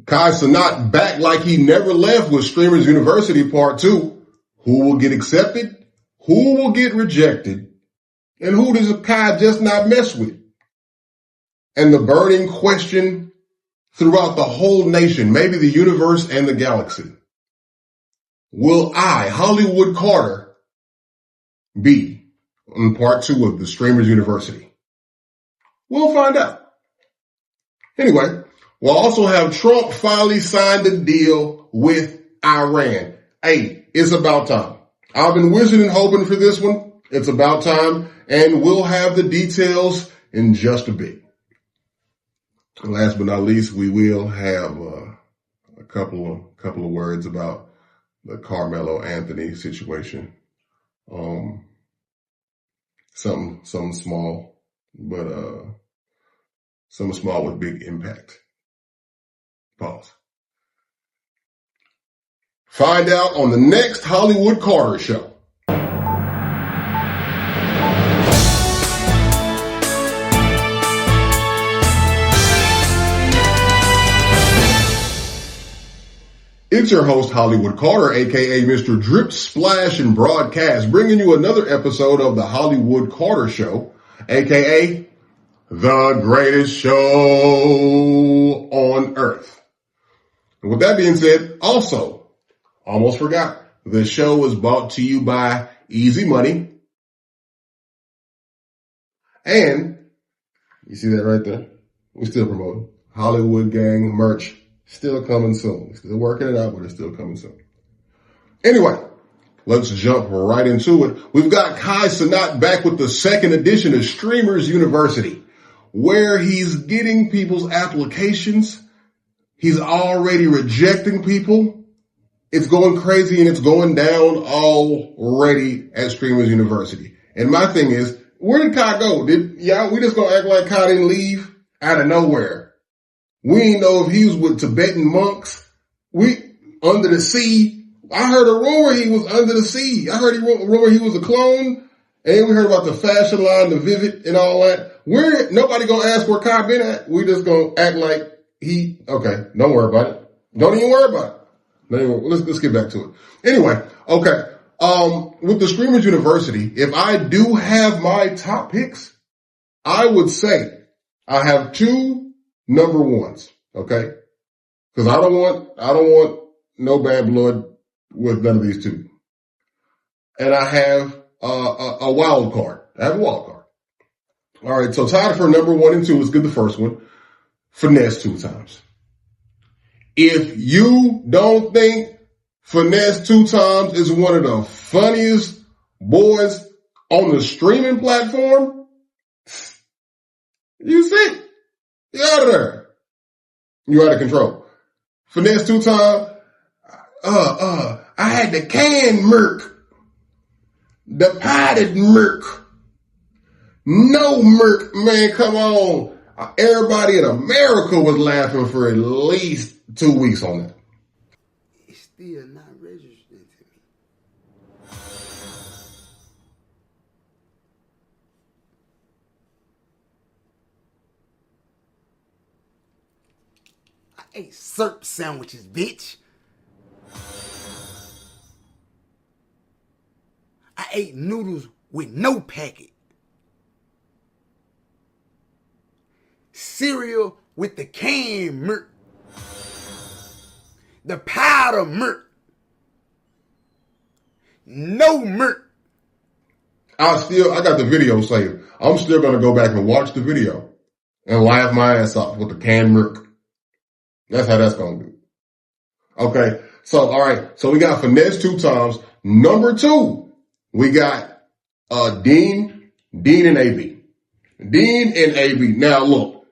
Cenat back like he never left with Streamers University Part 2. Who will get accepted? Who will get rejected? And who does Kai just not mess with? And the burning question throughout the whole nation, maybe the universe and the galaxy. Will I, Hollywood Carter, be on Part 2 of the Streamers University? We'll find out. Anyway, we'll also have Trump finally signed a deal with Iran. Hey, it's about time. I've been wishing and hoping for this one. It's about time, and we'll have the details in just a bit. And last but not least, we will have a couple of words about the Karmelo Anthony situation. Something small, but something small with big impact. Pause. Find out on the next Hollywood Carter Show. It's your host, Hollywood Carter, aka Mr. Drip, Splash, and Broadcast, bringing you another episode of the Hollywood Carter Show, aka the greatest show on earth. And with that being said, also, almost forgot, the show is brought to you by Easy Money. And, you see that right there? We're still promoting Hollywood Gang merch. Still coming soon. Still working it out, but it's still coming soon. Anyway, let's jump right into it. We've got Cenat back with the second edition of Streamers University, where he's getting people's applications. He's already rejecting people. It's going crazy and it's going down already at Streamers University. And my thing is, where did Kai go? We just gonna act like Kai didn't leave out of nowhere? We didn't know if he was with Tibetan monks. Under the sea. I heard a rumor he was under the sea. I heard a rumor he was a clone. And we heard about the fashion line, the Vivid and all that. Nobody gonna ask where Kai been at. We just gonna act like okay, don't worry about it. Don't even worry about it. Anyway, let's get back to it. Anyway, okay. With the Streamers University, if I do have my top picks, I would say I have two number ones, okay? Because I don't want no bad blood with none of these two. And I have a wild card. I have a wild card. All right, so tied for number 1 and 2. Let's get the first one. Finesse 2 times. If you don't think Finesse 2 times is one of the funniest boys on the streaming platform, you sick. You're out of there. You're out of control. Finesse 2 times. I had the canned Merc. The potted Merc. No Merc. Man, come on. Everybody in America was laughing for at least 2 weeks on that. It's still not registered to me. I ate syrup sandwiches, bitch. I ate noodles with no packet. Cereal with the canned Merc. The powder Merc. No Merc. I got the video saved. I'm still going to go back and watch the video and laugh my ass off with the canned Merc. That's how that's going to be. Okay. So, all right. So we got Finesse 2 times. Number 2, we got, Dean and AB. Dean and AB. Now look,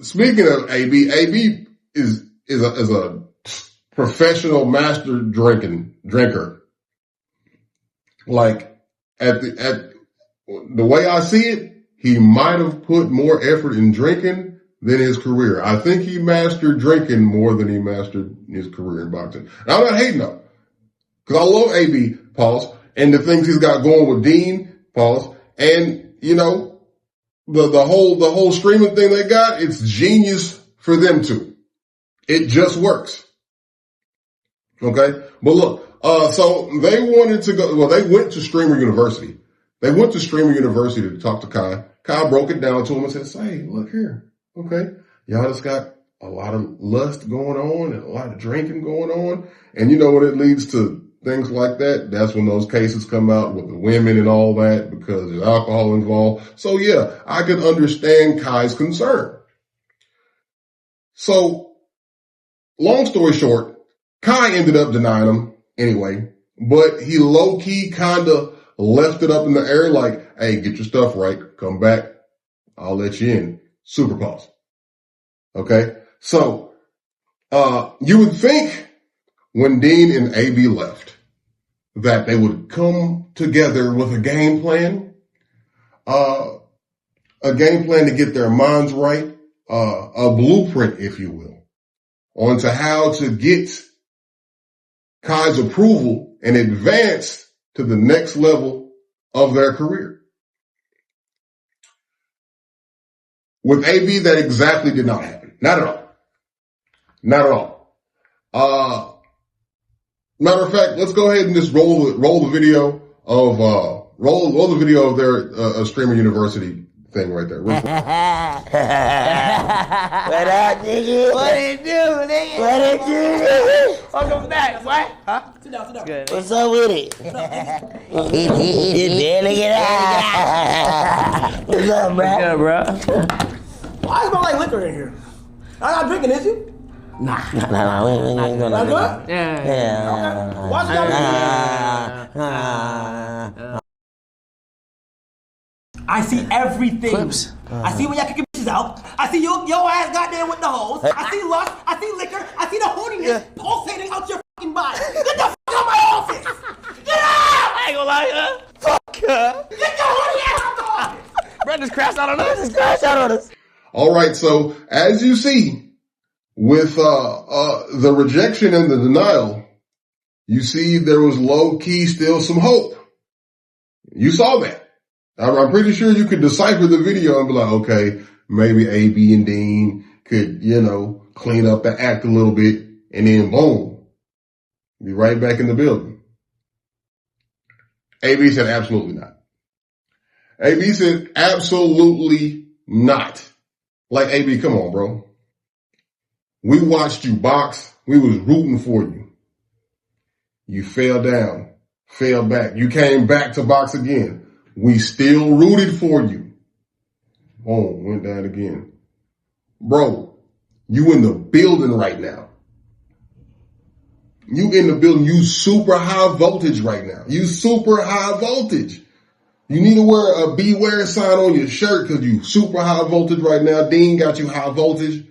speaking of AB is a professional master drinker. Like at the way I see it, he might have put more effort in drinking than his career. I think he mastered drinking more than he mastered his career in boxing. And I'm not hating him, because I love AB, pause, and the things he's got going with Dean, pause, and you know, the whole streaming thing they got, it's genius for them two. It just works. Okay? But look, so they wanted to go, well, they went to Streamer University. They went to Streamer University to talk to Kai. Kai broke it down to him and said, hey, look here. Okay. Y'all just got a lot of lust going on and a lot of drinking going on. And you know what it leads to things like that? That's when those cases come out with the women and all that because there's alcohol involved. So yeah, I could understand Kai's concern. So long story short, Kai ended up denying him anyway, but he low key kind of left it up in the air like, hey, get your stuff right. Come back. I'll let you in. Super pause. Okay. So, you would think when Dean and AB left that they would come together with a game plan to get their minds right, a blueprint, if you will, onto how to get Kai's approval and advance to the next level of their career. With AB, that exactly did not happen. Not at all. Not at all. Matter of fact, let's go ahead and just roll the video of roll the video of their Streamer University thing right there. What up, nigga? What it do, nigga? What it do, nigga? Welcome back, what? Huh? Sit down. Good. What's up with it? You barely get out. What's up, bro? What's good, bro? Why is my like liquor in here? I'm not drinking, is you? Nah. We ain't gonna Not do good? it. Yeah. Okay. Why I see everything. Clips. I see when y'all kicking bitches out. I see your ass goddamn with the hoes. I see lust. I see liquor. I see the horniness pulsating out your fucking body. Get the fuck out of my office. Get out! I ain't gonna lie, huh? Fuck her. Get your horny ass out the office. Bro, just crashed out on us. Just crashed out on us. All right. So as you see with, the rejection and the denial, you see there was low key still some hope. You saw that. I'm pretty sure you could decipher the video and be like, okay, maybe AB and Dean could, clean up the act a little bit and then boom, be right back in the building. AB said absolutely not. AB said absolutely not. Like, AB, come on, bro. We watched you box. We was rooting for you. You fell down, fell back. You came back to box again. We still rooted for you. Boom, went down again. Bro, you in the building right now. You in the building. You super high voltage right now. You super high voltage. You need to wear a beware sign on your shirt because you super high voltage right now. Dean got you high voltage.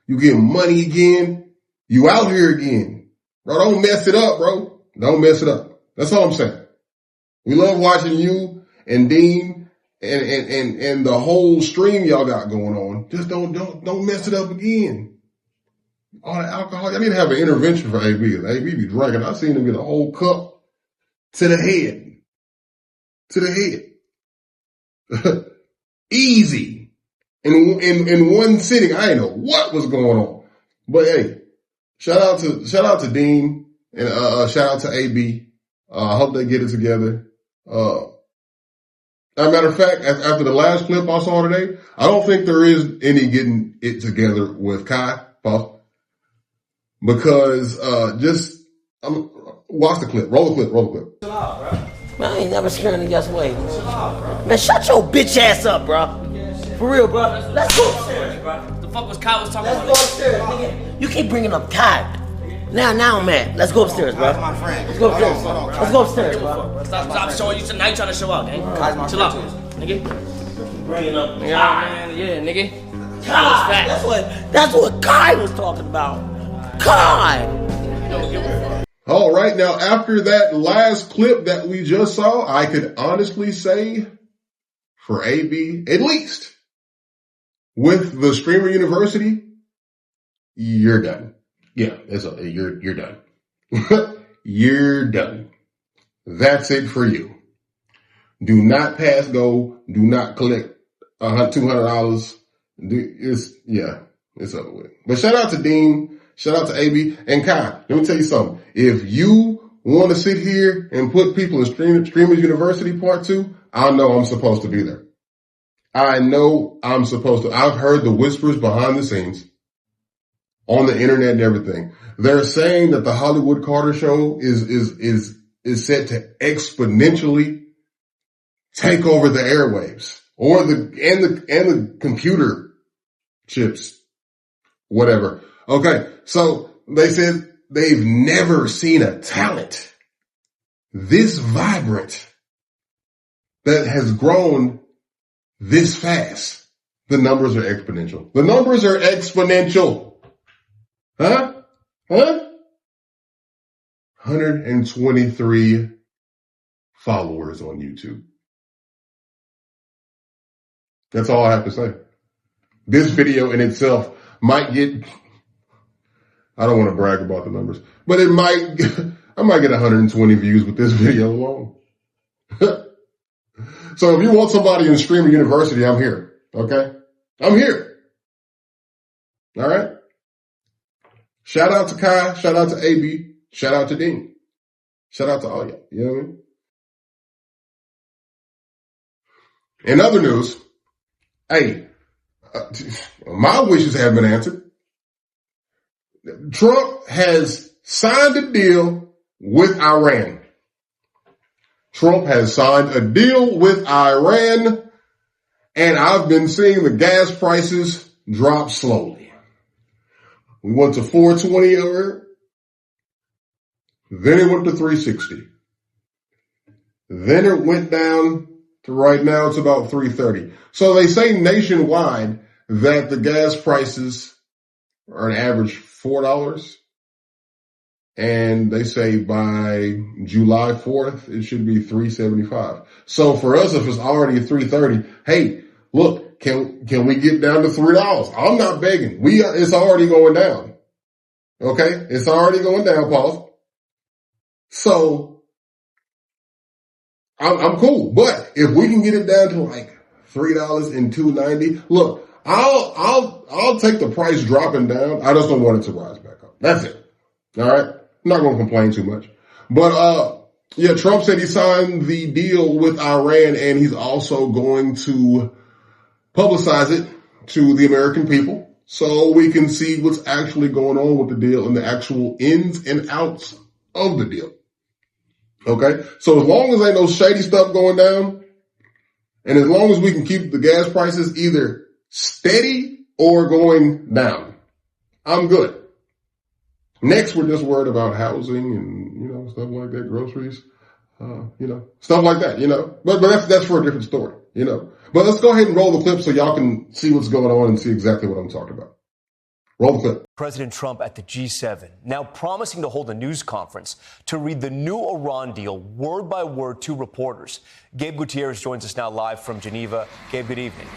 You getting money again. You out here again. Bro, don't mess it up, bro. Don't mess it up. That's all I'm saying. We love watching you and Dean and the whole stream y'all got going on. Just don't mess it up again. All the alcohol. Y'all need to have an intervention for AB. AB be drinking. I seen him get a whole cup to the head. To the head. Easy. In one sitting. I ain't know what was going on. But hey, shout out to Dean and shout out to AB. I hope they get it together. As a matter of fact, after the last clip I saw today, I don't think there is any getting it together with Kai, because watch the clip, roll the clip. Chill out, bro. Man, I ain't never scared in just way. Man, shut your bitch ass up, bro. For real, bro. Let's go upstairs, bro. The fuck was Kyle was talking Let's about? go upstairs, nigga. You keep bringing up Kai. Now, man. Let's go upstairs, bro. Kyle's my friend. Let's go upstairs. Let's go upstairs, bro. Stop showing you tonight. Trying to show out, gang. Kyle's my Chill out, friend, nigga. Bringing up Yeah, Kai. man. Yeah, nigga. Kai. That's what Kai was talking about. Kai. All right. Now, after that last clip that we just saw, I could honestly say for AB, at least with the Streamer University, you're done. Yeah, you're done. You're done. That's it for you. Do not pass go. Do not collect $200. It's over with. But shout out to Dean Shout out to AB and Kai. Let me tell you something. If you want to sit here and put people in Streamers University Part 2, I know I'm supposed to be there. I know I'm supposed to. I've heard the whispers behind the scenes on the internet and everything. They're saying that the Hollywood Carter show is set to exponentially take over the airwaves or the computer chips, whatever. Okay. So they said they've never seen a talent this vibrant that has grown this fast. The numbers are exponential. The numbers are exponential. Huh? 123 followers on YouTube. That's all I have to say. This video in itself might get, I don't want to brag about the numbers, but I might get 120 views with this video alone. So if you want somebody in Streamer University, I'm here. Okay? I'm here. All right? Shout out to Kai. Shout out to AB. Shout out to Dean. Shout out to all y'all. You know what I mean? In other news, hey, my wishes have been answered. Trump has signed a deal with Iran. Trump has signed a deal with Iran, and I've been seeing the gas prices drop slowly. We went to $4.20 earlier, then it went to $3.60. Then it went down to right now it's about $3.30. So they say nationwide that the gas prices are an average $4. And they say by July 4th, it should be $3.75. So for us, if it's already $3.30, hey, look, can we get down to $3? I'm not begging. It's already going down. Okay. It's already going down, Paul. So I'm cool. But if we can get it down to like $3 and $2.90, look, I'll take the price dropping down. I just don't want it to rise back up. That's it. All right. I'm not going to complain too much. But, yeah, Trump said he signed the deal with Iran, and he's also going to publicize it to the American people so we can see what's actually going on with the deal and the actual ins and outs of the deal. Okay. So as long as ain't no shady stuff going down, and as long as we can keep the gas prices either steady or going down, I'm good. Next, we're just worried about housing and, stuff like that, groceries, stuff like that, but that's for a different story, but let's go ahead and roll the clip so y'all can see what's going on and see exactly what I'm talking about. Roll the clip. President Trump at the G7 now promising to hold a news conference to read the new Iran deal word by word to reporters. Gabe Gutierrez joins us now live from Geneva. Gabe, good evening.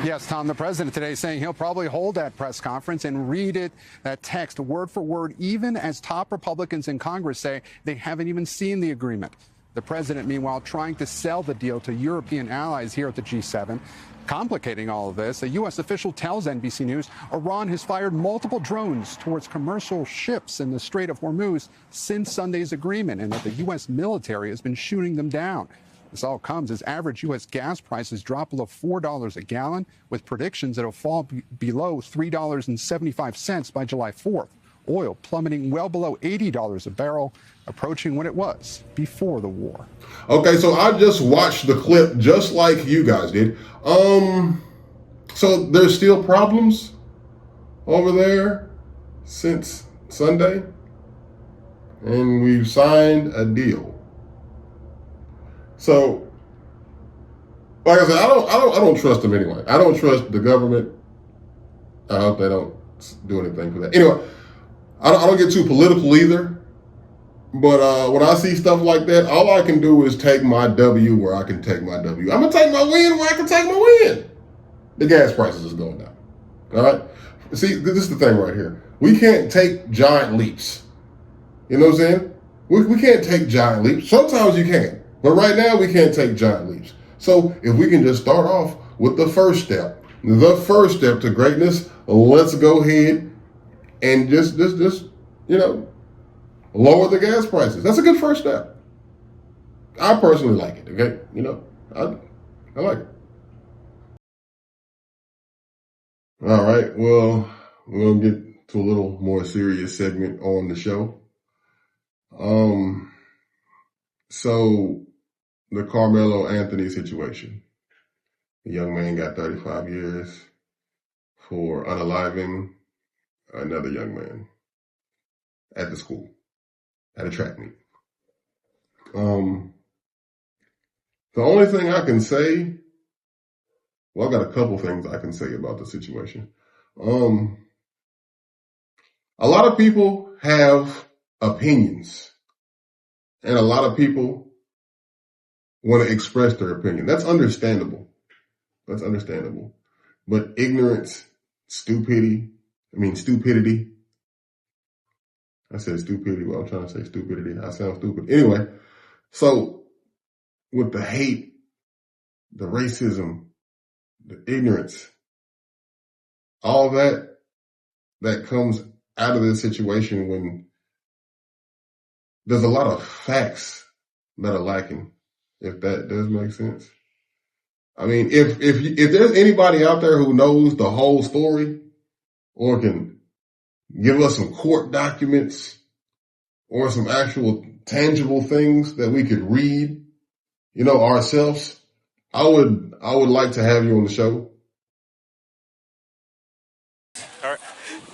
Yes, Tom, the president today saying he'll probably hold that press conference and read it, that text word for word, even as top Republicans in Congress say they haven't even seen the agreement. The president, meanwhile, trying to sell the deal to European allies here at the G7. Complicating all of this, a U.S. official tells NBC News Iran has fired multiple drones towards commercial ships in the Strait of Hormuz since Sunday's agreement, and that the U.S. military has been shooting them down. This all comes as average U.S. gas prices drop below $4 a gallon, with predictions that it'll fall below $3.75 by July 4th. Oil plummeting well below $80 a barrel, approaching what it was before the war. Okay, so I just watched the clip just like you guys did. So there's still problems over there since Sunday, and we've signed a deal. So, like I said, I don't trust them anyway. I don't trust the government. I hope they don't do anything for that. Anyway, I don't get too political either. But when I see stuff like that, all I can do is take my W where I can take my W. I'm gonna take my win where I can take my win. The gas prices is going down. All right. See, this is the thing right here. We can't take giant leaps. You know what I'm saying? We can't take giant leaps. Sometimes you can. But right now, we can't take giant leaps. So if we can just start off with the first step, the first step to greatness. Let's go ahead and just lower the gas prices. That's a good first step. I personally like it. Okay, I like it. All right. Well, we're gonna get to a little more serious segment on the show. So the Karmelo Anthony situation. The young man got 35 years for unaliving another young man at the school, at a track meet. The only thing I can say, well, I got a couple things I can say about the situation. A lot of people have opinions, and a lot of people want to express their opinion. That's understandable. But ignorance, stupidity. I said stupidity, well, I'm trying to say stupidity. I sound stupid. Anyway, so with the hate, the racism, the ignorance, all that comes out of this situation when there's a lot of facts that are lacking, if that does make sense. I mean, if there's anybody out there who knows the whole story or can give us some court documents or some actual tangible things that we could read, ourselves, I would like to have you on the show. All right.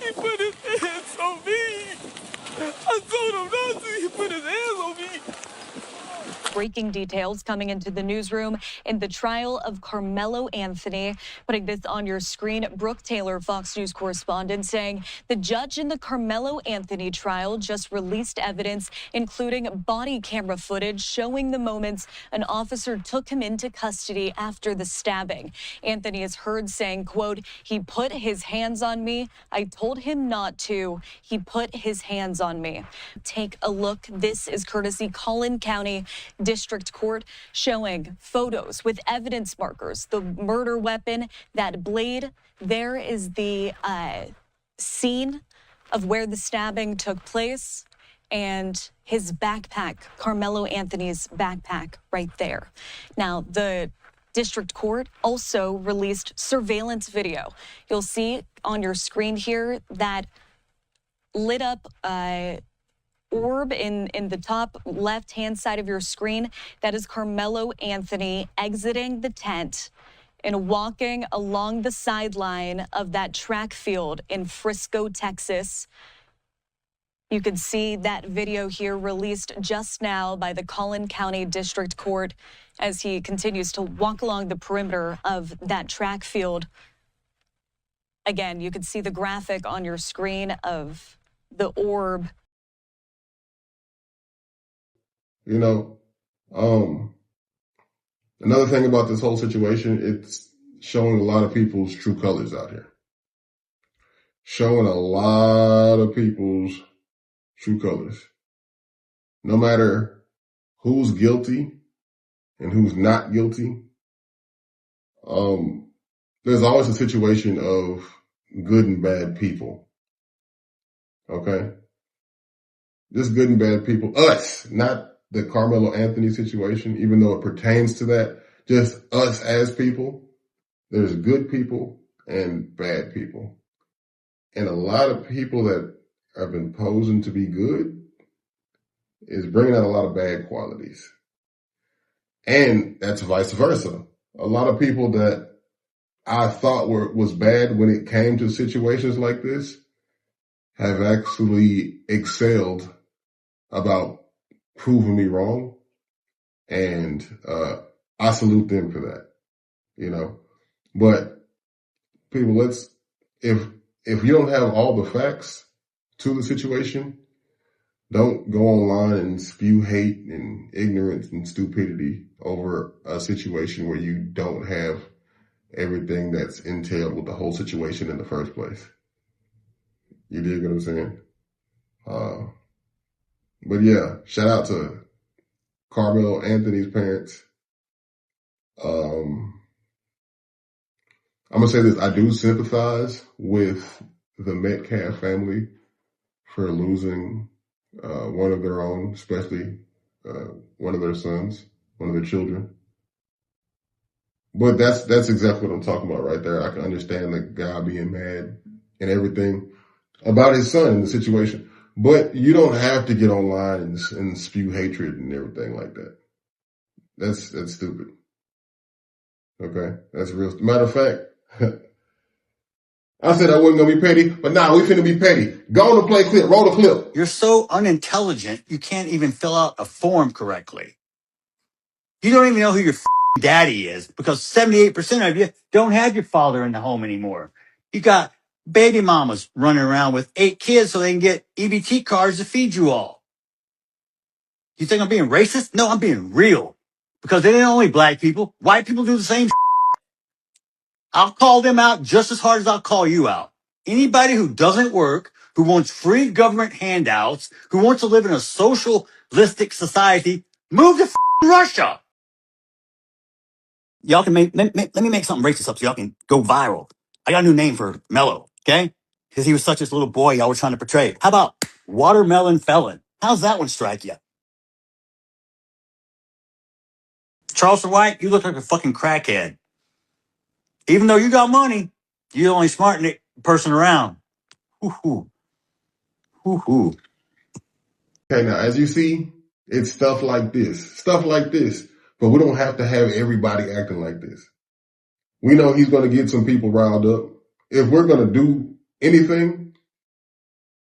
He put his hands on me. I told him not to. He put his hands on me. Breaking details coming into the newsroom in the trial of Karmelo Anthony. Putting this on your screen, Brooke Taylor, Fox News correspondent, saying the judge in the Karmelo Anthony trial just released evidence, including body camera footage showing the moments an officer took him into custody after the stabbing. Anthony is heard saying, quote, "He put his hands on me. I told him not to. He put his hands on me." Take a look. This is courtesy Collin County District Court, showing photos with evidence markers, the murder weapon, that blade. There is the scene of where the stabbing took place, and his backpack, Karmelo Anthony's backpack, right there. Now, the District Court also released surveillance video. You'll see on your screen here that lit up orb in the top left-hand side of your screen. That is Karmelo Anthony exiting the tent and walking along the sideline of that track field in Frisco, Texas. You can see that video here released just now by the Collin County District Court as he continues to walk along the perimeter of that track field. Again, you can see the graphic on your screen of the orb. Another thing about this whole situation, it's showing a lot of people's true colors out here. Showing a lot of people's true colors. No matter who's guilty and who's not guilty, there's always a situation of good and bad people. Okay? Just good and bad people. Us, not the Karmelo Anthony situation, even though it pertains to that. Just us as people. There's good people and bad people. And a lot of people that have been posing to be good is bringing out a lot of bad qualities. And that's vice versa. A lot of people that I thought was bad when it came to situations like this have actually excelled about proving me wrong. And I salute them for that, But people, if you don't have all the facts to the situation, don't go online and spew hate and ignorance and stupidity over a situation where you don't have everything that's entailed with the whole situation in the first place. You dig what I'm saying? But yeah, shout out to Karmelo Anthony's parents. I'm going to say this. I do sympathize with the Metcalf family for losing one of their own, especially one of their sons, one of their children. But that's exactly what I'm talking about right there. I can understand the guy being mad and everything about his son in the situation. But you don't have to get online and spew hatred and everything like that. That's stupid. Okay? That's real. Matter of fact, I said I wasn't going to be petty, but we finna be petty. Go on and play clip. Roll the clip. You're so unintelligent, you can't even fill out a form correctly. You don't even know who your daddy is because 78% of you don't have your father in the home anymore. You got baby mamas running around with 8 kids so they can get EBT cards to feed you all. You think I'm being racist? No, I'm being real. Because it ain't only black people. White people do the same. I'll call them out just as hard as I'll call you out. Anybody who doesn't work, who wants free government handouts, who wants to live in a socialistic society, move to Russia. Y'all can let me make something racist up so y'all can go viral. I got a new name for Mello, okay? Because he was such this little boy y'all were trying to portray. How about watermelon felon? How's that one strike you? Charleston White, you look like a fucking crackhead. Even though you got money, you're the only smart person around. Hoo-hoo. Hoo-hoo. Okay, now, as you see, it's stuff like this. But we don't have to have everybody acting like this. We know he's going to get some people riled up. If we're going to do anything,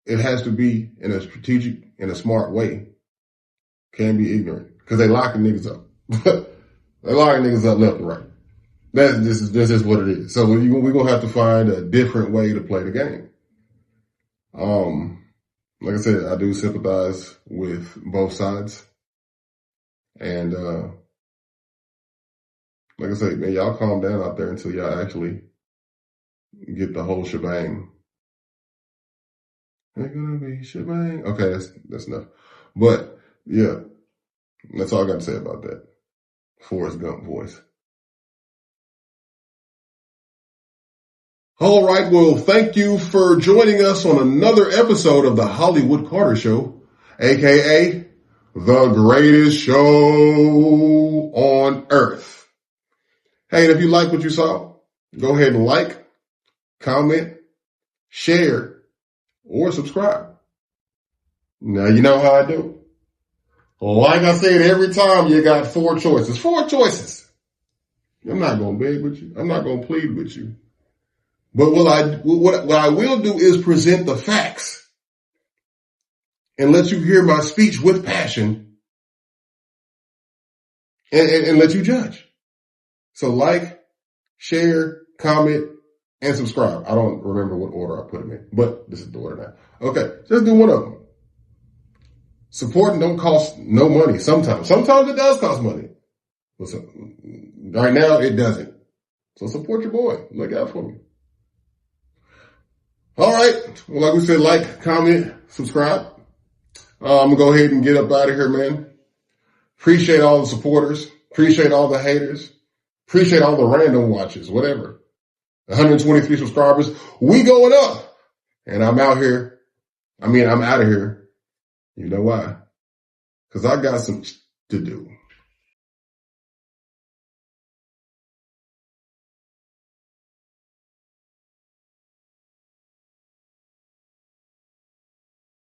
it has to be in a strategic, in a smart way. Can't be ignorant. Because they locking niggas up. They're locking niggas up left and right. This is what it is. So we're going to have to find a different way to play the game. Like I said, I do sympathize with both sides. And like I said, man, y'all calm down out there until y'all actually get the whole shebang. Ain't gonna be shebang. Okay, that's enough. But yeah, that's all I got to say about that. Forrest Gump voice. All right, well, thank you for joining us on another episode of the Hollywood Carter Show, aka the greatest show on earth. Hey, and if you like what you saw, go ahead and like, comment, share, or subscribe. Now you know how I do. Like I said, every time you got 4 choices. 4 choices. I'm not going to beg with you. I'm not going to plead with you. But what I will do is present the facts and let you hear my speech with passion and let you judge. So like, share, comment, and subscribe. I don't remember what order I put them in, but this is the order now. Okay, just do one of them. Supporting don't cost no money sometimes. Sometimes it does cost money. But right now, it doesn't. So support your boy. Look out for me. All right. Well, like we said, like, comment, subscribe. I'm going to go ahead and get up out of here, man. Appreciate all the supporters. Appreciate all the haters. Appreciate all the random watches, whatever. 123 subscribers. We going up. And I'm out here. I'm out of here. You know why? Because I got some to do.